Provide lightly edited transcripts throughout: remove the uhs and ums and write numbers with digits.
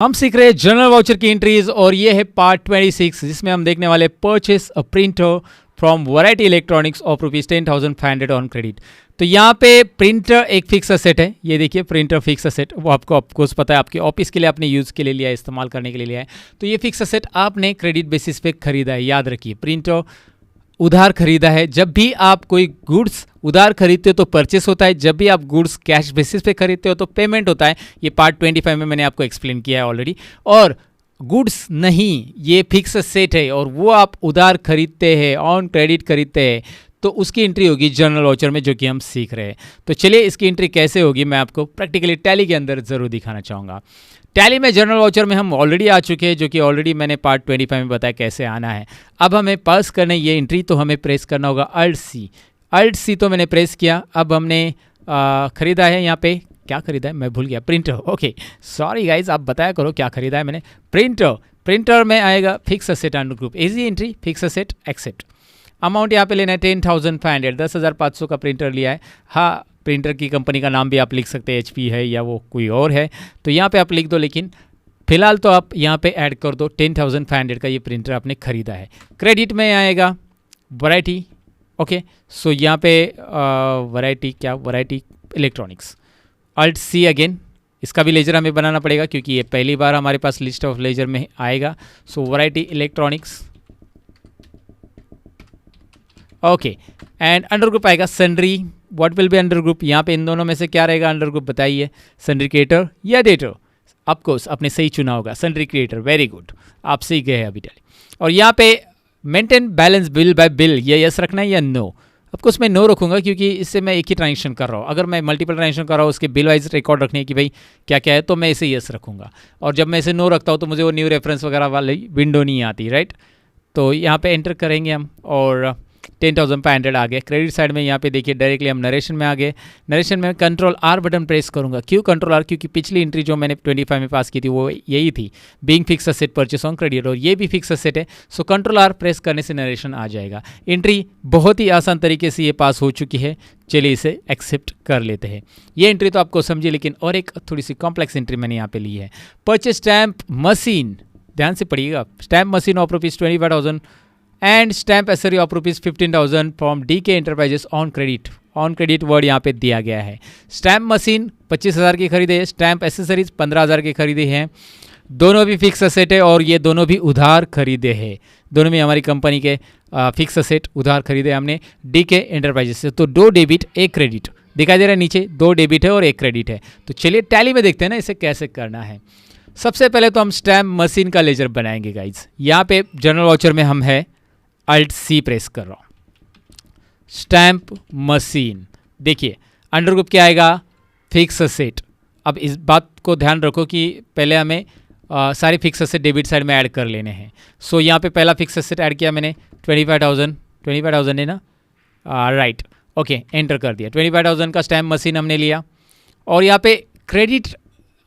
हम सीख रहे हैं जनरल वाउचर की एंट्रीज और ये है पार्ट 26 जिसमें हम देखने वाले purchase a printer from variety electronics of ₹10,500 on credit. तो यहाँ पे प्रिंटर एक फिक्स असेट है। ये देखिए प्रिंटर फिक्स असेट, वो आपको ऑफकोर्स पता है, आपके ऑफिस के लिए आपने यूज़ के लिए लिया है, इस्तेमाल करने के लिए लिया है। तो ये फिक्स असेट आपने क्रेडिट बेसिस पे खरीदा है। याद रखिए प्रिंटर उधार खरीदा है। जब भी आप कोई गुड्स उधार खरीदते हो तो परचेस होता है, जब भी आप गुड्स कैश बेसिस पे खरीदते हो तो पेमेंट होता है। ये पार्ट 25 में मैंने आपको एक्सप्लेन किया है ऑलरेडी। और गुड्स नहीं, ये फिक्स सेट है और वो आप उधार खरीदते हैं, ऑन क्रेडिट खरीदते हैं, तो उसकी एंट्री होगी जनरल वाउचर में, जो कि हम सीख रहे हैं। तो चलिए इसकी एंट्री कैसे होगी मैं आपको प्रैक्टिकली टैली के अंदर ज़रूर दिखाना चाहूँगा। टैली में जनरल वाउचर में हम ऑलरेडी आ चुके हैं, जो कि ऑलरेडी मैंने पार्ट 25 में बताया कैसे आना है। अब हमें पास करना है ये एंट्री, तो हमें प्रेस करना होगा अल्ट सी तो मैंने प्रेस किया। अब हमने ख़रीदा है, यहाँ पे क्या खरीदा है मैं भूल गया, प्रिंटर। ओके सॉरी गाइज, आप बताया करो क्या खरीदा है मैंने। प्रिंटर में आएगा fix asset under group, easy entry, fix asset accept. Amount यहाँ पे लेना है 10,500, 10,500 का प्रिंटर लिया है। हाँ, प्रिंटर की कंपनी का नाम भी आप लिख सकते हैं, HP है या वो कोई और है, तो यहाँ पे आप लिख दो। लेकिन फिलहाल तो आप यहाँ पे ऐड कर दो 10,500 का ये प्रिंटर आपने खरीदा है। क्रेडिट में आएगा वैरायटी। ओके सो यहाँ पे variety electronics, alt C again. इसका भी लेजर हमें बनाना पड़ेगा क्योंकि ये पहली बार हमारे पास लिस्ट ऑफ लेजर में आएगा। So variety electronics, okay. And under group आएगा sundry. What will be under group? यहाँ पे इन दोनों में से क्या रहेगा अंडर ग्रुप, बताइए। सन्ड्री क्रिएटर या डेटर? ऑफकोर्स आपने सही चुना होगा, सन्ड्री क्रिएटर, वेरी गुड, आप सीख गए हैं अभी टैली। और यहाँ पे maintain balance bill bye bill, ये यस रखना है या नो? ऑफकोर्स मैं नो रखूँगा क्योंकि इससे मैं एक ही ट्रांजेक्शन कर रहा हूँ। अगर मैं मल्टीपल ट्रांजेक्शन कर रहा हूँ, उसके बिल वाइज रिकॉर्ड रखने की भाई क्या क्या है, तो मैं इसे यस रखूँगा। और जब मैं इसे नो रखता हूँ तो मुझे वो न्यू रेफरेंस वगैरह वाली विंडो नहीं आती, राइट। तो यहाँ पे एंटर करेंगे हम और 10,500 आ गए। क्रेडिट साइड में यहाँ पे देखिए डायरेक्टली हम नरेशन में आ गए। नरेशन में कंट्रोल R बटन प्रेस करूँगा। क्यों कंट्रोल R? क्योंकि पिछली एंट्री जो मैंने 25 में पास की थी वो यही थी, being fix asset purchase on credit, और ये भी फिक्स असेट है। सो कंट्रोल R प्रेस करने से नरेशन आ जाएगा। एंट्री बहुत ही आसान तरीके से ये पास हो चुकी है। चलिए इसे एक्सेप्ट कर लेते हैं। ये एंट्री तो आपको समझी, लेकिन और एक थोड़ी सी कॉम्प्लेक्स एंट्री मैंने यहाँ पे ली है। परचेस स्टैम्प मशीन, ध्यान से पढ़िएगा। Stamp machine of ₹25,000 and stamp accessory of ₹15,000 from DK enterprises on credit. On credit word यहाँ पे दिया गया है। स्टैम्प मशीन 25,000 की खरीदे है, स्टैम्प एसेसरीज 15,000 की खरीदे हैं। दोनों भी फिक्स असेट है और ये दोनों भी उधार खरीदे हैं। दोनों में हमारी कंपनी के फिक्स असेट उधार खरीदे हमने DK एंटरप्राइजेस से। तो 2 डेबिट 1 क्रेडिट दिखाई दे रहा है नीचे, 2 डेबिट है और 1 क्रेडिट है। तो चलिए टैली में देखते हैं ना इसे कैसे करना है। सबसे पहले तो हम स्टैम्प मशीन का लेजर बनाएंगे गाइज। यहाँ पे जनरल वाउचर में हम है, अल्ट सी प्रेस कर रहा हूँ। स्टैम्प मशीन, देखिए अंडर ग्रुप क्या आएगा, फिक्स असेट। अब इस बात को ध्यान रखो कि पहले हमें सारे फिक्स असेट डेबिट साइड में ऐड कर लेने हैं। सो यहाँ पे पहला फिक्स असेट ऐड किया मैंने 25,000 है ना, राइट। ओके एंटर कर दिया। 25,000 का स्टैम्प मशीन हमने लिया और यहाँ पे क्रेडिट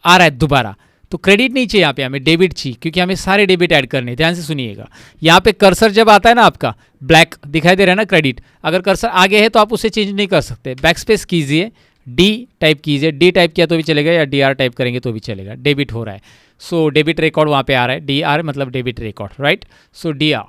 आ रहा है दोबारा, तो क्रेडिट नहीं चाहिए यहाँ पे, हमें डेबिट चाहिए क्योंकि हमें सारे डेबिट ऐड करने। ध्यान से सुनिएगा, यहाँ पे कर्सर जब आता है ना आपका ब्लैक दिखाई दे रहा है ना क्रेडिट, अगर कर्सर आगे है तो आप उसे चेंज नहीं कर सकते। बैक स्पेस कीजिए, D टाइप कीजिए, D टाइप किया तो भी चलेगा या DR टाइप करेंगे तो भी चलेगा। डेबिट हो रहा है, सो डेबिट रिकॉर्ड वहाँ पे आ रहा है, DR मतलब debit record, right. So DR।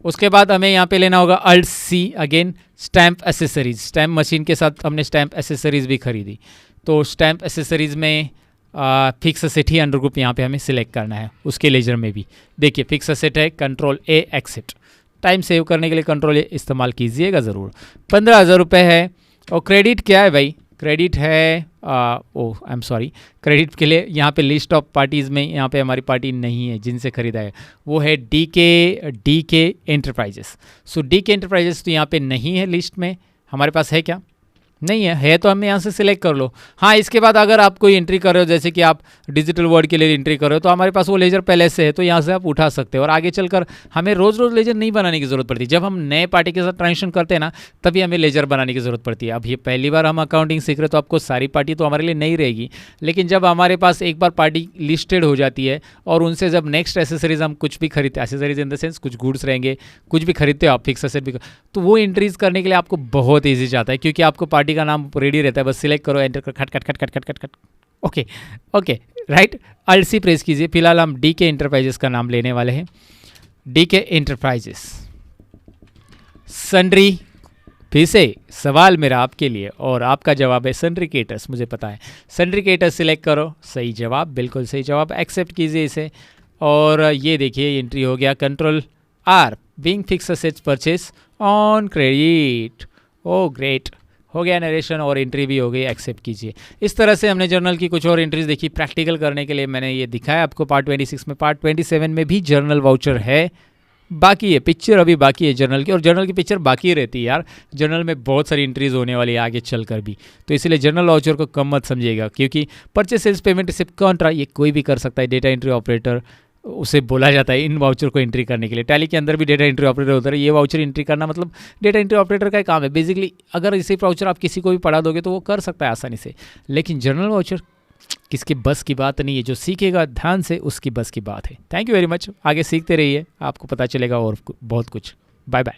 उसके बाद हमें यहाँ पे लेना होगा alt C again, stamp accessories. Stamp machine के साथ हमने स्टैम्प एसेसरीज भी खरीदी, तो स्टैम्प एसेसरीज में फिक्स असेट ही अंडर ग्रुप यहाँ पे हमें सिलेक्ट करना है। उसके लेजर में भी देखिए फिक्स असेट है, control A accept. Time save करने के लिए कंट्रोल A इस्तेमाल कीजिएगा ज़रूर। 15,000 रुपये है। और क्रेडिट क्या है भाई? क्रेडिट है आई एम सॉरी, क्रेडिट के लिए यहाँ पे लिस्ट ऑफ पार्टीज़ में यहाँ पे हमारी पार्टी नहीं है जिनसे ख़रीदा है, वो है DK एंटरप्राइजेस। सो DK एंटरप्राइजेस तो यहाँ पे नहीं है लिस्ट में, हमारे पास है क्या? नहीं है तो हमें यहाँ से सिलेक्ट कर लो। हाँ, इसके बाद अगर आप कोई एंट्री कर रहे हो, जैसे कि आप डिजिटल वर्ड के लिए एंट्री कर रहे हो, तो हमारे पास वो लेजर पहले से है, तो यहाँ से आप उठा सकते हो। और आगे चलकर हमें रोज़ रोज़ लेजर नहीं बनाने की ज़रूरत पड़ती। जब हम नए पार्टी के साथ ट्रांजेक्शन करते हैं ना, तभी हमें लेजर बनाने की ज़रूरत पड़ती है। अब ये पहली बार हम अकाउंटिंग सीख रहे तो आपको सारी पार्टी तो हमारे लिए नहीं रहेगी, लेकिन जब हमारे पास एक बार पार्टी लिस्टेड हो जाती है और उनसे जब नेक्स्ट एसेसरीज हम कुछ भी खरीदते, एसेसरीज इन द सेंस कुछ गुड्स रहेंगे, कुछ भी खरीदते हो आप, फिक्स असेट भी, तो वो एंट्रीज करने के लिए आपको बहुत ईजी जाता है क्योंकि आपको पार्टी का नाम रेडी रहता है। बस सिलेक्ट करो, एंटर कर, खट खट खट खट खट खट खट okay okay right, alt C press कीजिए। फिलहाल हम डी के इंटरप्राइजेस का नाम लेने वाले हैं। डी के इंटरप्राइजेस, सन्ड्री, फिर से सवाल मेरा आपके लिए और आपका जवाब है सन्ड्रिकेटर्स, मुझे पता है। सन्ड्रिकेटर्स सिलेक्ट करो, सही जवाब, बिल्कुल सही जवाब। एक्सेप्ट कीजिए इसे और ये देखिए एंट्री हो गया control R, being fix assets purchase on credit. Oh great, हो गया नरेशन और एंट्री भी हो गई, एक्सेप्ट कीजिए। इस तरह से हमने जर्नल की कुछ और एंट्रीज देखी। प्रैक्टिकल करने के लिए मैंने ये दिखाया आपको पार्ट 26 में। पार्ट 27 में भी जर्नल वाउचर है, बाकी है पिक्चर अभी बाकी है जर्नल की, और जर्नल की पिक्चर बाकी रहती है यार। जर्नल में बहुत सारी एंट्रीज होने वाली है आगे चलकर भी, तो इसलिए जर्नल वाउचर को कम मत समझिएगा, क्योंकि purchase sales payment receipt contra ये कोई भी कर सकता है। डेटा एंट्री ऑपरेटर उसे बोला जाता है इन वाउचर को एंट्री करने के लिए। टैली के अंदर भी डेटा एंट्री ऑपरेटर होता है। ये वाउचर एंट्री करना मतलब डेटा एंट्री ऑपरेटर का काम है बेसिकली। अगर इसे वाउचर आप किसी को भी पढ़ा दोगे तो वो कर सकता है आसानी से, लेकिन जर्नल वाउचर किसके बस की बात नहीं है। जो सीखेगा ध्यान से उसकी बस की बात है। थैंक यू वेरी मच, आगे सीखते रहिए, आपको पता चलेगा और बहुत कुछ। Bye bye.